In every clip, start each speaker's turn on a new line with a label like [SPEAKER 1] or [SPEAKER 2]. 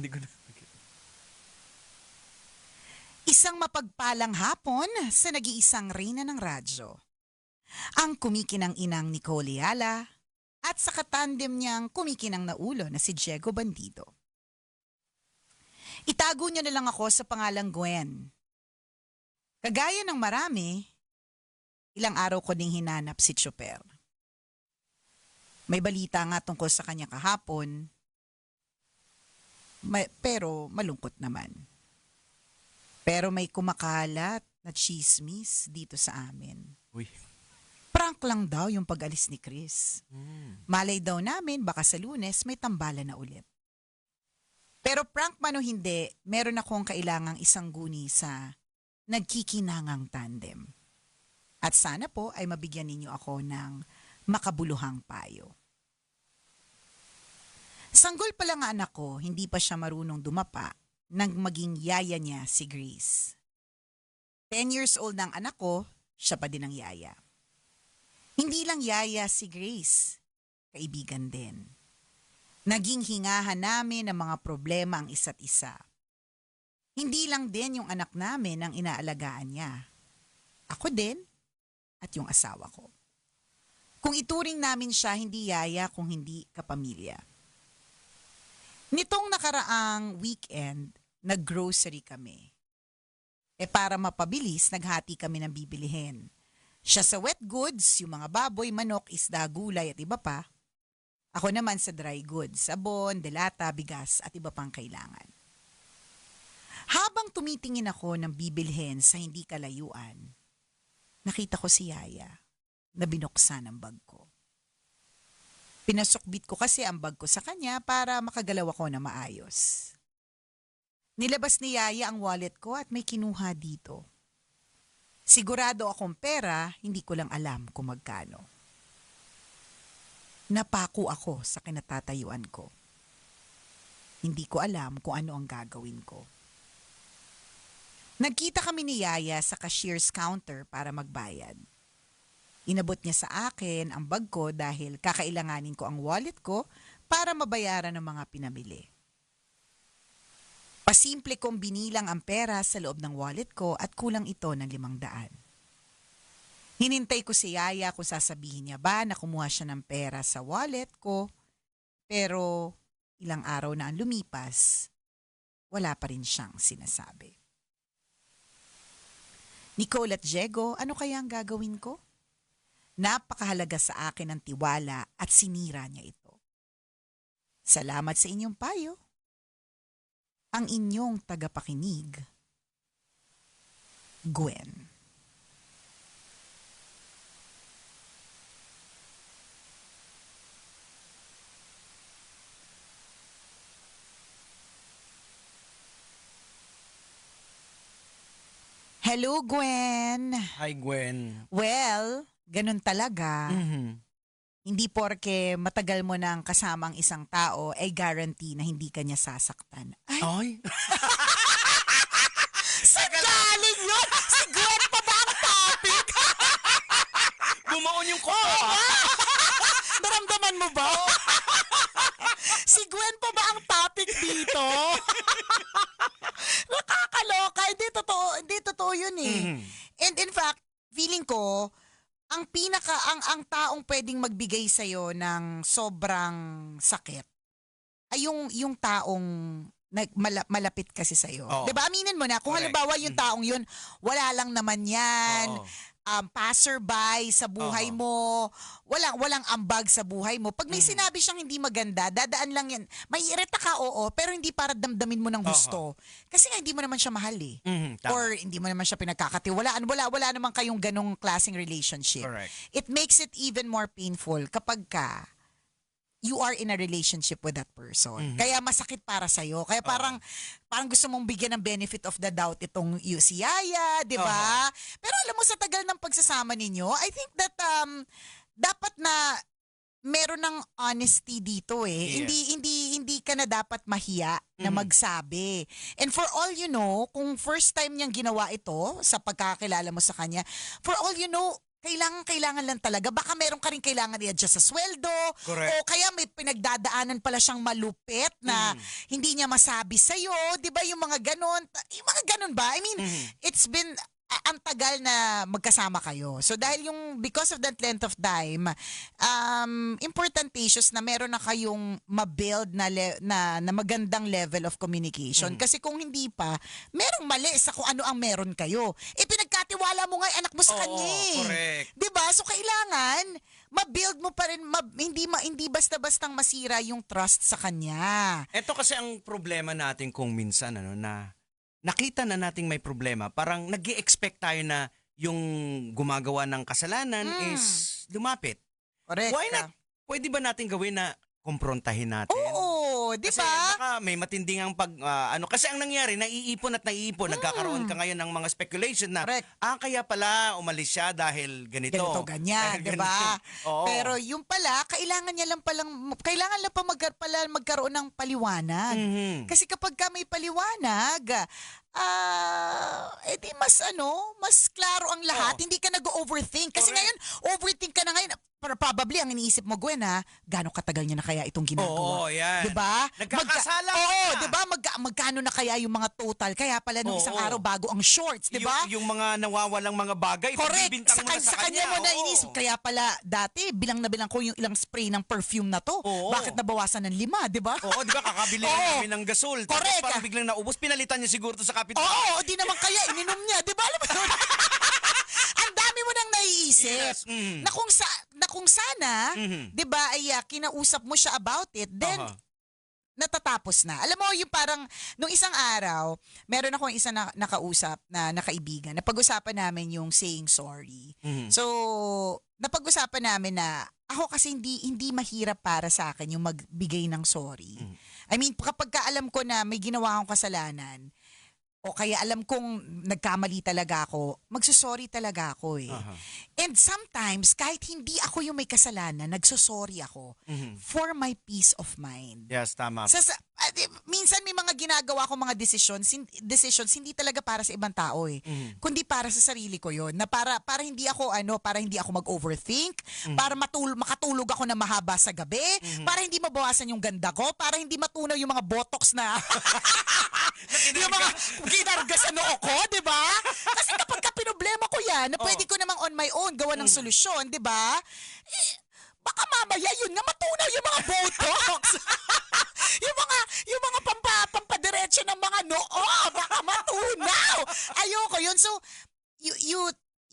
[SPEAKER 1] Hindi ko na.
[SPEAKER 2] Isang mapagpalang hapon sa nag-iisang reyna ng radyo. Ang kumikinang inang Nicole Ayala at sa katandem niyang kumikinang na ulo na si Diego Bandido. Itago niyo na lang ako sa pangalang Gwen. Kagaya ng marami, ilang araw ko ding hinanap si Chopper. May balita nga tungkol sa kanya kahapon, pero malungkot naman. Pero may kumakalat na chismis dito sa amin.
[SPEAKER 1] Uy.
[SPEAKER 2] Prank lang daw yung pag-alis ni Chris. Malay daw namin baka sa Lunes may tambalan na ulit. Pero prank man o hindi, meron akong kailangang isang guni sa nagkikinangang tandem. At sana po ay mabigyan ninyo ako ng makabuluhang payo. Sanggol pa lang ang anak ko, hindi pa siya marunong dumapa nang maging yaya niya si Grace. 10 years old ng anak ko, siya pa din ang yaya. Hindi lang yaya si Grace, kaibigan din. Naging hingahan namin ng mga problema ang isa't isa. Hindi lang din yung anak namin ang inaalagaan niya. Ako din at yung asawa ko. Kung ituring namin siya, hindi yaya kung hindi kapamilya. Nitong nakaraang weekend, nag-grocery kami. Para mapabilis, naghati kami ng bibilihin. Siya sa wet goods, yung mga baboy, manok, isda, gulay at iba pa. Ako naman sa dry goods, sabon, delata, bigas at iba pang kailangan. Habang tumitingin ako ng bibilhin sa hindi kalayuan, nakita ko si Yaya na binuksan ang bag ko. Pinasukbit ko kasi ang bag ko sa kanya para makagalaw ako na maayos. Nilabas ni Yaya ang wallet ko at may kinuha dito. Sigurado akong pera, hindi ko lang alam kung magkano. Napako ako sa kinatatayuan ko. Hindi ko alam kung ano ang gagawin ko. Nagkita kami ni Yaya sa cashier's counter para magbayad. Inabot niya sa akin ang bag ko dahil kakailanganin ko ang wallet ko para mabayaran ang mga pinamili. Pasimple kong binilang ang pera sa loob ng wallet ko at kulang ito ng 500. Hinintay ko si Yaya kung sasabihin niya ba na kumuha siya ng pera sa wallet ko, pero ilang araw na ang lumipas, wala pa rin siyang sinasabi. Nicole at Diego, ano kaya ang gagawin ko? Napakahalaga sa akin ang tiwala at sinira niya ito. Salamat sa inyong payo. Ang inyong tagapakinig, Gwen. Hello, Gwen.
[SPEAKER 1] Hi, Gwen.
[SPEAKER 2] Well, ganun talaga.
[SPEAKER 1] Mhm.
[SPEAKER 2] Hindi porke matagal mo nang kasama ang isang tao ay guarantee na hindi ka niya sasaktan. Ay,
[SPEAKER 1] Ay.
[SPEAKER 2] saan galing yun? Si Gwen pa ba ang topic?
[SPEAKER 1] Bumaon yung kuko.
[SPEAKER 2] Naramdaman mo ba? Si Gwen pa ba ang topic dito? Nakakaloka. Hindi totoo yun eh. And in fact, feeling ko, ang taong pwedeng magbigay sa'yo ng sobrang sakit ay yung taong malapit kasi sa'yo.
[SPEAKER 1] Oo.
[SPEAKER 2] 'Di ba? Aminin mo na, kung
[SPEAKER 1] Correct.
[SPEAKER 2] halimbawa yung taong yun, wala lang naman yan.
[SPEAKER 1] Oo.
[SPEAKER 2] Passerby sa buhay
[SPEAKER 1] Oo.
[SPEAKER 2] mo, walang ambag sa buhay mo. Pag may sinabi siyang hindi maganda, dadaan lang yan. May irita ka, oo, pero hindi para damdamin mo ng gusto. Kasi nga hindi mo naman siya mahal eh.
[SPEAKER 1] Tama.
[SPEAKER 2] Or hindi mo naman siya pinagkakatiwalaan. Wala naman kayong ganong klaseng relationship.
[SPEAKER 1] Correct.
[SPEAKER 2] It makes it even more painful kapag you are in a relationship with that person. Kaya masakit para sa'yo. Kaya parang gusto mong bigyan ng benefit of the doubt itong si Yaya, di ba? Pero alam mo, sa tagal ng pagsasama ninyo, I think that dapat na meron ng honesty dito eh.
[SPEAKER 1] Yes.
[SPEAKER 2] Hindi ka na dapat mahiya na magsabi. And for all you know, kung first time niyang ginawa ito sa pagkakilala mo sa kanya, for all you know, kailangan lang talaga. Baka meron ka rin kailangan i-adjust sa sweldo.
[SPEAKER 1] Correct.
[SPEAKER 2] O kaya may pinagdadaanan pala siyang malupit na hindi niya masabi sa'yo. Di ba yung mga ganon? Yung mga ganon ba? I mean, it's been ang tagal na magkasama kayo. So dahil because of that length of time, importantatious na meron na kayong ma-build na magandang level of communication. Kasi kung hindi pa, merong mali sa kung ano ang meron kayo. Pinagkatiwala mo nga yung anak mo sa kanya.
[SPEAKER 1] correct.
[SPEAKER 2] 'Di ba? So kailangan ma-build mo pa rin, hindi basta-bastang masira yung trust sa kanya.
[SPEAKER 1] Ito kasi ang problema natin kung minsan na nakita na nating may problema, parang nag-i-expect tayo na yung gumagawa ng kasalanan is lumapit.
[SPEAKER 2] Correct.
[SPEAKER 1] Why not? Pwede ba natin gawin na kumprontahin natin?
[SPEAKER 2] Oo, 'di
[SPEAKER 1] Kasi
[SPEAKER 2] ba?
[SPEAKER 1] baka may matinding ang kasi ang nangyari, naiipon, nagkakaroon ka ngayon ng mga speculation na
[SPEAKER 2] Correct.
[SPEAKER 1] kaya pala umalis siya dahil ganito.
[SPEAKER 2] Ganito, ganyan,
[SPEAKER 1] Dahil
[SPEAKER 2] 'di ba?
[SPEAKER 1] ganyan. Oo.
[SPEAKER 2] Pero yung pala, kailangan lang pa magkaroon ng paliwanag. Kasi kapag ka may paliwanag, edi mas klaro ang lahat.
[SPEAKER 1] Oo.
[SPEAKER 2] Hindi ka nag-overthink. Kasi
[SPEAKER 1] Correct.
[SPEAKER 2] ngayon, overthink ka na ngayon. Probably, ang iniisip mo, Gwen, gano'ng katagal niya na kaya itong ginagawa?
[SPEAKER 1] Oo, yan.
[SPEAKER 2] Diba?
[SPEAKER 1] Nagkakasala ka
[SPEAKER 2] Oo,
[SPEAKER 1] na.
[SPEAKER 2] diba? Magkano na kaya yung mga total? Kaya pala nung isang
[SPEAKER 1] Oo.
[SPEAKER 2] araw bago ang shorts, diba?
[SPEAKER 1] Yung mga nawawalang mga bagay,
[SPEAKER 2] Correct.
[SPEAKER 1] pagbibintang mo na
[SPEAKER 2] Sa kanya mo
[SPEAKER 1] oo.
[SPEAKER 2] na inisip. Kaya pala dati, bilang na bilang ko yung ilang spray ng perfume na to.
[SPEAKER 1] Oo.
[SPEAKER 2] Bakit nabawasan ng 5, di ba?
[SPEAKER 1] Oo, di ba kakabili
[SPEAKER 2] Oo.
[SPEAKER 1] na namin ng gasol. Tapos
[SPEAKER 2] Correct.
[SPEAKER 1] parang biglang naubos, pinalitan niya siguro to sa kapitbahay.
[SPEAKER 2] Oo, di naman kaya, ininom niya. Di ba? Alam mo yun? Ang dami mo nang naiisip.
[SPEAKER 1] Yes. Mhm.
[SPEAKER 2] Na kung sana, di ba, ay kinausap mo siya about it, then
[SPEAKER 1] Aha.
[SPEAKER 2] natatapos na. Alam mo, yung parang, nung isang araw, meron akong isang nakausap na nakaibigan. Napag-usapan namin yung saying sorry.
[SPEAKER 1] Mhm.
[SPEAKER 2] So, napag-usapan namin na ako kasi hindi mahirap para sa akin yung magbigay ng sorry. I mean, kapag alam ko na may ginawa akong kasalanan, o kaya alam kong nagkamali talaga ako, magsusorry talaga ako eh.
[SPEAKER 1] Aha.
[SPEAKER 2] And sometimes, kahit hindi ako yung may kasalanan, nagsusorry ako for my peace of mind.
[SPEAKER 1] Yes, tama.
[SPEAKER 2] Minsan may mga ginagawa ko mga decisions hindi talaga para sa ibang tao eh. Kundi para sa sarili ko 'yon. Na para hindi ako mag-overthink, para makatulog ako na mahaba sa gabi, para hindi mabawasan yung ganda ko, para hindi matunaw yung mga botox na yung mga ginarga sa noo ko, 'di ba? Kasi kapag pinoblema ko 'yan, na pwede ko namang on my own gawa ng solusyon, 'di ba? Baka mamaya yun nga matunaw yung mga botox. yung mga pampadiretso ng mga noo, baka matunaw. Ayoko yun. So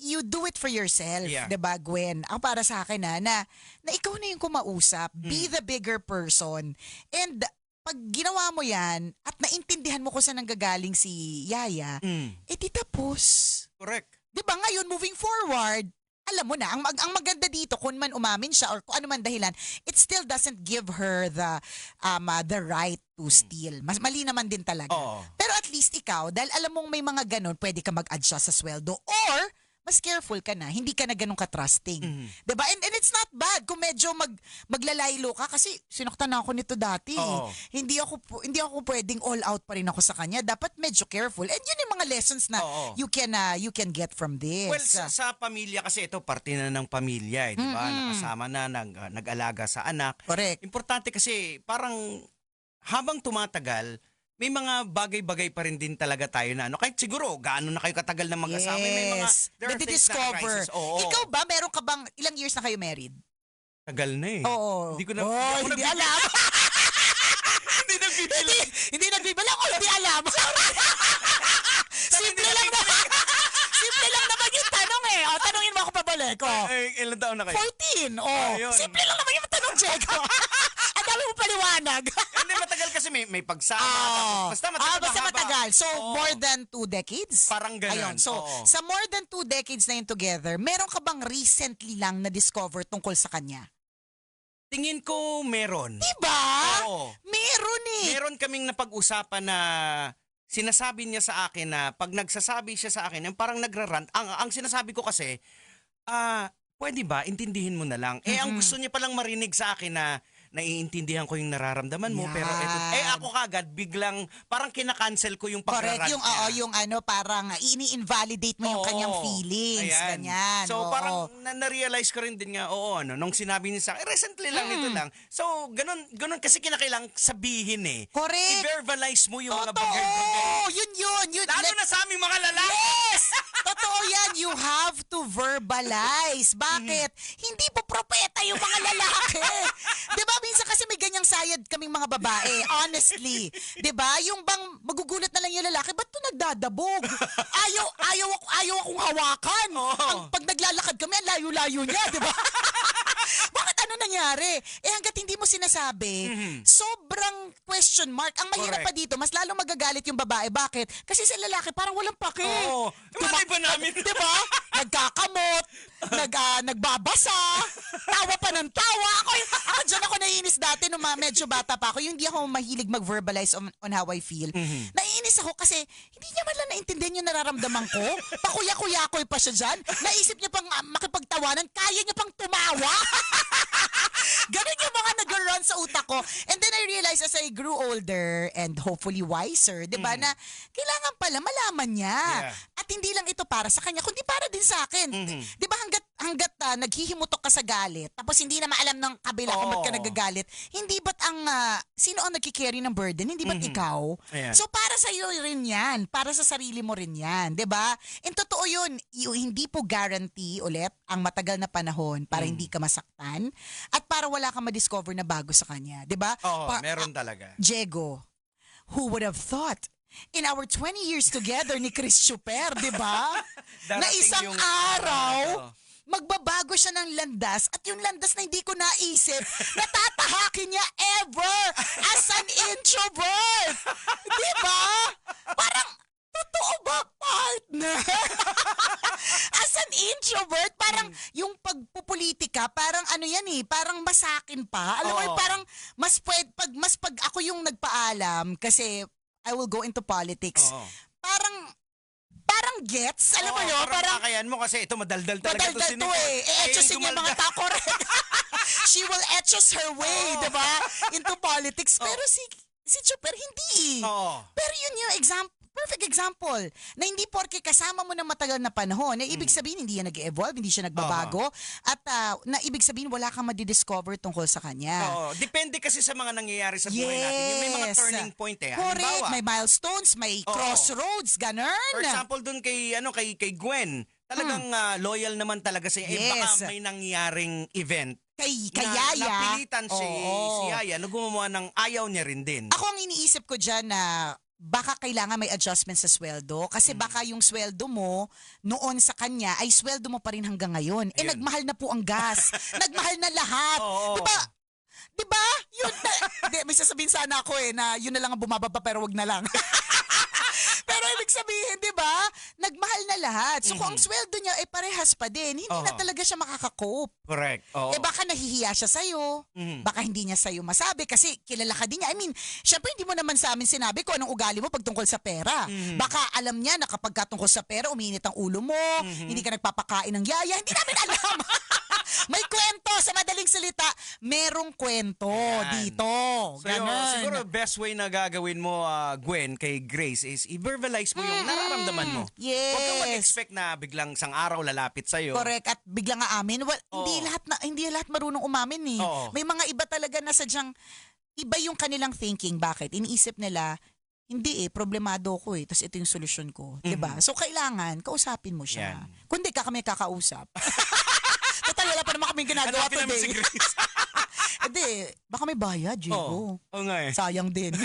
[SPEAKER 2] you do it for yourself,
[SPEAKER 1] Yeah.
[SPEAKER 2] 'di ba, Gwen? Ang para sa akin na ikaw na yung kumausap, be the bigger person. And pag ginawa mo 'yan at naintindihan mo kung saan nanggagaling si Yaya, di tapos.
[SPEAKER 1] Correct.
[SPEAKER 2] 'Di ba ngayon moving forward, alam mo na, ang maganda dito, kung man umamin siya or kung ano man dahilan, it still doesn't give her the right to steal. Mas mali naman din talaga.
[SPEAKER 1] Oo.
[SPEAKER 2] Pero at least ikaw, dahil alam mong may mga ganun, pwede ka mag-adjust sa sweldo or mas careful ka na, hindi ka na ganun ka-trusting. Diba? And it's not bad kung medyo maglalaylo ka kasi sinuktan na ako nito dati.
[SPEAKER 1] Oo.
[SPEAKER 2] Hindi ako pwedeng all out pa rin ako sa kanya. Dapat medyo careful. And yun yung mga lessons na
[SPEAKER 1] Oo.
[SPEAKER 2] you can get from this.
[SPEAKER 1] Well, sa pamilya kasi ito, parte na ng pamilya, di ba? Nakasama na, nag-alaga sa anak.
[SPEAKER 2] Correct.
[SPEAKER 1] Importante kasi parang habang tumatagal, may mga bagay-bagay pa rin din talaga tayo na kahit siguro gaano na kayo katagal na mag-asawa, may mga there are things na
[SPEAKER 2] Nadidiscover.
[SPEAKER 1] arises. Oo.
[SPEAKER 2] Ikaw ba, meron ka bang, ilang years na kayo married?
[SPEAKER 1] Tagal na eh.
[SPEAKER 2] Oo.
[SPEAKER 1] Hindi ko na
[SPEAKER 2] hindi alam.
[SPEAKER 1] Hindi nagbibilang.
[SPEAKER 2] Hindi nagbibilang o hindi alam. Simple lang naman. Simple lang naman yung tanong eh. O, tanungin mo ako pabalik.
[SPEAKER 1] Ilan taon na kayo?
[SPEAKER 2] 14.
[SPEAKER 1] Ayun.
[SPEAKER 2] Simple lang naman yung tanong, Jeko. Ang dami mo paliwanag.
[SPEAKER 1] Hindi, matagal kasi may pagsama. Tapos basta matagal.
[SPEAKER 2] Basta
[SPEAKER 1] mahaba.
[SPEAKER 2] matagal. So,
[SPEAKER 1] Oo.
[SPEAKER 2] more than 2 decades?
[SPEAKER 1] Parang ganun.
[SPEAKER 2] Ayun. So,
[SPEAKER 1] Oo.
[SPEAKER 2] sa more than 2 decades na yun together, meron ka bang recently lang na-discover tungkol sa kanya?
[SPEAKER 1] Tingin ko meron.
[SPEAKER 2] Diba?
[SPEAKER 1] Oo.
[SPEAKER 2] Meron eh.
[SPEAKER 1] Meron kaming napag-usapan na sinasabi niya sa akin na pag nagsasabi siya sa akin, yung parang nagrarant. Ang sinasabi ko kasi, pwede ba, intindihin mo na lang. Ang gusto niya palang marinig sa akin na naiintindihan ko yung nararamdaman mo, pero ito,
[SPEAKER 2] Yan.
[SPEAKER 1] ako kagad biglang parang kinakancel ko yung
[SPEAKER 2] Correct,
[SPEAKER 1] pagrarant
[SPEAKER 2] yung
[SPEAKER 1] niya.
[SPEAKER 2] yung ano, parang ini-invalidate mo yung
[SPEAKER 1] Oo,
[SPEAKER 2] kanyang feelings,
[SPEAKER 1] ayan.
[SPEAKER 2] ganyan.
[SPEAKER 1] So
[SPEAKER 2] oo.
[SPEAKER 1] parang na-realize ko rin din nga, nung sinabi niya sa akin, recently lang, ito lang. So ganun kasi kinakailangan sabihin eh.
[SPEAKER 2] Correct.
[SPEAKER 1] I-verbalize mo yung mga
[SPEAKER 2] Totoo!
[SPEAKER 1] bagay-bagay.
[SPEAKER 2] Yun.
[SPEAKER 1] Lalo na sa aming mga lalaki.
[SPEAKER 2] Yes! Totoo yan. You have to verbalize. Bakit? Hindi po propeta yung mga lalaki. Di ba? Minsan kasi may ganyang sayad kaming mga babae. Honestly. Di ba? Yung bang magugulat na lang yung lalaki, ba't to nagdadabog? Ayaw akong hawakan. Pag naglalakad kami, ang layo-layo niya. Di ba? Bakit ano nangyari? Hanggat hindi mo sinasabi, sobrang question mark. Ang mahirap
[SPEAKER 1] Correct.
[SPEAKER 2] pa dito, mas lalong magagalit yung babae. Bakit? Kasi sa lalaki, parang walang pake.
[SPEAKER 1] Oo. Malay ba namin?
[SPEAKER 2] Diba? Nagkakamot, nagbabasa, tawa pa ng tawa. Ako dyan ako naiinis dati nung medyo bata pa ako. Yung hindi ako mahilig mag-verbalize on how I feel. Naiinis ako kasi hindi niya man lang naintindihan yung nararamdaman ko. Pakuya-kuyakoy pa siya dyan. Naisip niya pang makipagtawanan, kaya niya pang tumawa. Ganun yung mga nag-run sa utak ko. And then I realized as I grew older and hopefully wiser, di ba, na kailangan pala malaman niya.
[SPEAKER 1] Yeah.
[SPEAKER 2] At hindi lang ito para sa kanya, kundi para din sa akin. Di ba hanggat naghihimutok ka sa galit, tapos hindi na maalam ng kabila kung ba't ka
[SPEAKER 1] Oo.
[SPEAKER 2] nagagalit, hindi ba't sino ang nagkikerry ng burden? Hindi ba't ikaw?
[SPEAKER 1] Ayan.
[SPEAKER 2] So para sa iyo rin yan. Para sa sarili mo rin yan. Di ba? And totoo yun. Hindi po guarantee ulit ang matagal na panahon para hindi ka masaktan at para wala kang ma-discover na bago sa kanya. Di ba?
[SPEAKER 1] Oo, meron talaga.
[SPEAKER 2] Diego, who would have thought in our 20 years together ni Chris Chuper, di ba? Na
[SPEAKER 1] Darating
[SPEAKER 2] isang
[SPEAKER 1] yung
[SPEAKER 2] araw, magbabago siya ng landas at yung landas na hindi ko naisip, natatahakin niya ever as an introvert. Di ba? Parang, totoo ba, partner? As an introvert, parang yung pagpupolitika, parang ano yan eh, parang masakin pa. Alam mo,
[SPEAKER 1] Oo.
[SPEAKER 2] parang pag ako yung nagpaalam, kasi I will go into politics,
[SPEAKER 1] Oo.
[SPEAKER 2] parang gets, alam mo yun, parang
[SPEAKER 1] kakayan mo kasi ito madaldal talaga
[SPEAKER 2] madaldal to eh. E-etchosin niya mga tao, correct. She will etchos her way, di ba? Into politics. Pero si Chuper, hindi eh.
[SPEAKER 1] Oo.
[SPEAKER 2] Pero yun yung perfect example na hindi porke kasama mo ng matagal na panahon, na ibig sabihin hindi yan nag-evolve, hindi siya nagbabago, at na ibig sabihin wala kang madidiscover tungkol sa kanya.
[SPEAKER 1] Oo. Depende kasi sa mga nangyayari sa buhay natin. Yung may mga
[SPEAKER 2] Yes.
[SPEAKER 1] turning point eh.
[SPEAKER 2] Correct,
[SPEAKER 1] Halimbawa,
[SPEAKER 2] may milestones, may crossroads, ganun.
[SPEAKER 1] for example, dun kay Gwen, talagang loyal naman talaga siya. Eh,
[SPEAKER 2] Yes.
[SPEAKER 1] baka may nangyaring event
[SPEAKER 2] Kay
[SPEAKER 1] na
[SPEAKER 2] Yaya.
[SPEAKER 1] napilitan si
[SPEAKER 2] Oo.
[SPEAKER 1] Yaya na gumawa ng ayaw niya rin din.
[SPEAKER 2] Ako ang iniisip ko dyan na baka kailangan may adjustment sa sweldo kasi baka yung sweldo mo noon sa kanya ay sweldo mo pa rin hanggang ngayon.
[SPEAKER 1] Ayun.
[SPEAKER 2] Nagmahal na po ang gas. Nagmahal na lahat.
[SPEAKER 1] Oo.
[SPEAKER 2] Diba? Yun may sasabihin sana ako na yun na lang ang bumababa pero wag na lang. Pero ibig sabihin, di ba? Nagmahal na lahat. So kung ang sweldo niya ay parehas pa din, hindi na talaga siya makaka-cope.
[SPEAKER 1] Correct. Oo.
[SPEAKER 2] Baka nahihiya siya sa'yo. Baka hindi niya sa'yo masabi kasi kilala ka din niya. I mean, syempre hindi mo naman sa amin sinabi kung anong ugali mo pag tungkol sa pera. Baka alam niya na kapag tungkol sa pera, uminit ang ulo mo, hindi ka nagpapakain ng yaya. Hindi namin alam. May kwento, sa madaling salita, merong kwento
[SPEAKER 1] Yan.
[SPEAKER 2] dito.
[SPEAKER 1] So yun,
[SPEAKER 2] Ganon.
[SPEAKER 1] siguro best way na gagawin mo, Gwen, kay Grace is i-verbalize mo yung nararamdaman mo.
[SPEAKER 2] Yes.
[SPEAKER 1] Huwag kang mag-expect na biglang isang araw lalapit sa'yo.
[SPEAKER 2] Correct. At biglang aamin. Well,
[SPEAKER 1] Oo.
[SPEAKER 2] hindi lahat marunong umamin eh.
[SPEAKER 1] Oo.
[SPEAKER 2] May mga iba talaga na sadyang iba yung kanilang thinking. Bakit? Iniisip nila, hindi problemado ko Tapos ito yung solusyon ko. 'Di ba? So kailangan, kausapin mo siya.
[SPEAKER 1] Yan.
[SPEAKER 2] Kundi kami kakausap. Total, wala pa naman kaming ginagawa
[SPEAKER 1] Hanapin namin si
[SPEAKER 2] today.
[SPEAKER 1] Grace.
[SPEAKER 2] Hindi, baka may bayad, Diego.
[SPEAKER 1] Oo nga eh.
[SPEAKER 2] Sayang din.